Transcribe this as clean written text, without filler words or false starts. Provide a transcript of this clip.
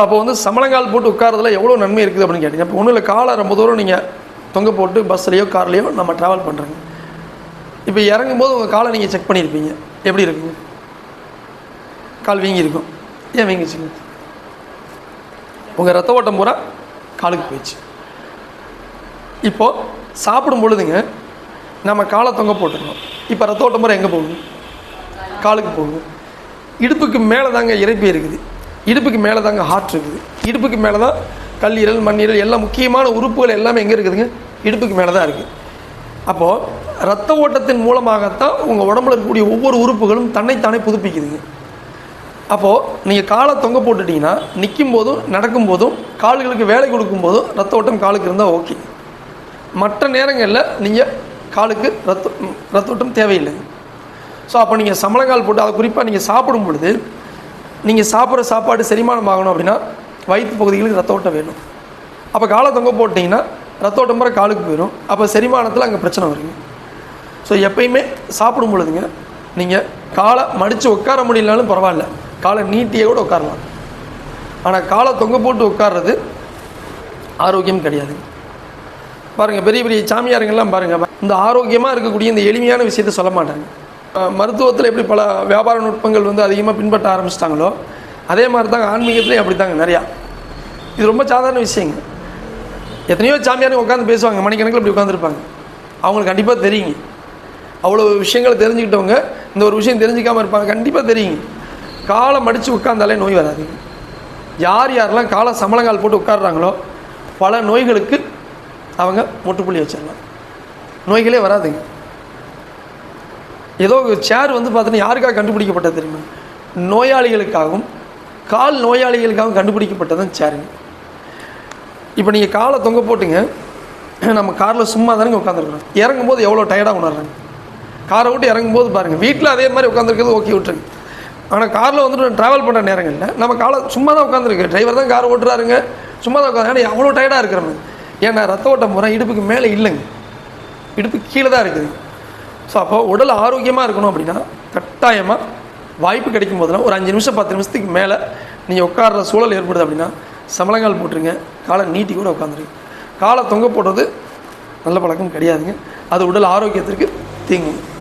அப்போ வந்து சமணங்கால் போட்டு உட்காரதுல எவ்வளோ நன்மை இருக்குது அப்படின்னு கேட்டீங்க. இப்போ ஒன்றும் இல்லை, காலை ரொம்ப தூரம் நீங்கள் தொங்க போட்டு பஸ்லையோ கார்லேயோ நம்ம ட்ராவல் பண்ணுறோங்க. இப்போ இறங்கும்போது உங்கள் காலை நீங்கள் செக் பண்ணியிருப்பீங்க, எப்படி இருக்குங்க? கால் வீங்கி இருக்கும். ஏன் வீங்கிச்சுங்க? உங்கள் ரத்த ஓட்டம் பூரா காலுக்கு போயிடுச்சு. இப்போது சாப்பிடும் பொழுதுங்க நம்ம காலை தொங்க போட்டுருக்கோம். இப்போ ரத்த ஓட்டம் பூரா எங்கே போகுது? காலுக்கு போகுது. இடுப்புக்கு மேலே தாங்க இறைப்பை இருக்குது, இடுப்புக்கு மேலே தாங்க ஹார்ட் இருக்குது, இடுப்புக்கு மேலே தான் கல்லீரல் மண்ணீரல் எல்லா முக்கியமான உறுப்புகள் எல்லாமே எங்கே இருக்குதுங்க? இடுப்புக்கு மேலே தான் இருக்குது. அப்போது இரத்த ஓட்டத்தின் மூலமாகத்தான் உங்கள் உடம்புல இருக்கக்கூடிய ஒவ்வொரு உறுப்புகளும் தன்னைத்தானே புதுப்பிக்குதுங்க. அப்போது நீங்கள் காலை தொங்க போட்டுட்டிங்கன்னா நிற்கும் போதும் நடக்கும்போதும் கால்களுக்கு வேலை கொடுக்கும்போதும் ரத்த ஓட்டம் காலுக்கு இருந்தால் ஓகே. மற்ற நேரங்களில் நீங்கள் காலுக்கு ரத்த ஓட்டம் தேவையில்லைங்க. ஸோ அப்போ நீங்கள் சமணங்கால் போட்டு அதை குறிப்பாக நீங்கள் சாப்பிடும் பொழுது நீங்கள் சாப்பிட்ற சாப்பாடு செரிமானம் ஆகணும் அப்படின்னா வயிற்று பகுதிகளுக்கு ரத்த ஓட்டம் வேணும். அப்போ காலை தொங்க போட்டிங்கன்னா ரத்த ஓட்டம் முறை காலுக்கு போயிடும். அப்போ செரிமானத்தில் அங்கே பிரச்சனை வருங்க. ஸோ எப்பயுமே சாப்பிடும் பொழுதுங்க நீங்கள் காலை மடித்து உட்கார முடியலனாலும் பரவாயில்ல, காலை நீட்டியே கூட உட்காரலாம். ஆனால் காலை தொங்க போட்டு உட்கார்றது ஆரோக்கியம் கிடையாதுங்க. பாருங்கள், பெரிய பெரிய சாமியாருங்கள்லாம் பாருங்கள், இந்த ஆரோக்கியமாக இருக்கக்கூடிய இந்த எளிமையான விஷயத்தை சொல்ல மாட்டாங்க. மருத்துவத்தில் எப்படி பல வியாபார நுட்பங்கள் வந்து அதிகமாக பின்பற்ற ஆரம்பிச்சிட்டாங்களோ அதே மாதிரி தாங்க ஆன்மீகத்துலேயும் அப்படி தாங்க நிறையா. இது ரொம்ப சாதாரண விஷயங்க. எத்தனையோ சாமியாருங்க உட்காந்து பேசுவாங்க, மணிக்கணக்கில் இப்படி உட்காந்துருப்பாங்க. அவங்களுக்கு கண்டிப்பாக தெரியுங்க, அவ்வளோ விஷயங்களை தெரிஞ்சுக்கிட்டவங்க இந்த ஒரு விஷயம் தெரிஞ்சிக்காமல் இருப்பாங்க. கண்டிப்பாக தெரியுங்க, காலை மடித்து உட்காந்தாலே நோய் வராதுங்க. யார் யாரெல்லாம் காலை சமணங்கால் போட்டு உட்காடுறாங்களோ பல நோய்களுக்கு அவங்க முற்றுப்புள்ளி வச்சிடலாம், நோய்களே வராதுங்க. ஏதோ சேர் வந்து பார்த்தீங்கன்னா யாருக்காக கண்டுபிடிக்கப்பட்டது தெரியுமா? நோயாளிகளுக்காகவும் கால் நோயாளிகளுக்காகவும் கண்டுபிடிக்கப்பட்டதான் சேருங்க. இப்போ நீங்கள் காலை தொங்க போட்டுங்க, நம்ம காரில் சும்மா தானே உட்காந்துருக்குறோம். இறங்கும்போது எவ்வளோ டயர்டாக உணர்றாங்க. காரை விட்டு இறங்கும்போது பாருங்கள், வீட்டில் அதே மாதிரி உட்காந்துருக்கிறது ஓகே விட்டுருங்க. ஆனால் காரில் வந்துட்டு ட்ராவல் பண்ணுற நேரங்களில் நம்ம காலை சும்மா தான் உட்காந்துருக்கு, டிரைவர் தான் கார் ஓட்டுறாருங்க, சும்மா தான் உட்காந்து. ஆனால் எவ்வளோ டயர்டாக இருக்கிறோம். ஏன்னா ரத்த ஓட்டம் முறை இடுப்புக்கு மேலே இல்லைங்க, இடுப்புக்கு கீழே தான் இருக்குது. ஸோ அப்போ உடல் ஆரோக்கியமாக இருக்கணும் அப்படின்னா கட்டாயமாக வாய்ப்பு கிடைக்கும் போதெல்லாம் ஒரு 5 நிமிஷம் 10 நிமிஷத்துக்கு மேலே நீங்கள் உட்கார்ற சூழல் ஏற்படுது அப்படின்னா சமணங்கால் போட்டுருங்க, காலை நீட்டி கூட உட்காந்துருங்க. காலை தொங்க போடுறது நல்ல பழக்கம் கிடையாதுங்க, அது உடல் ஆரோக்கியத்திற்கு தீங்கும்.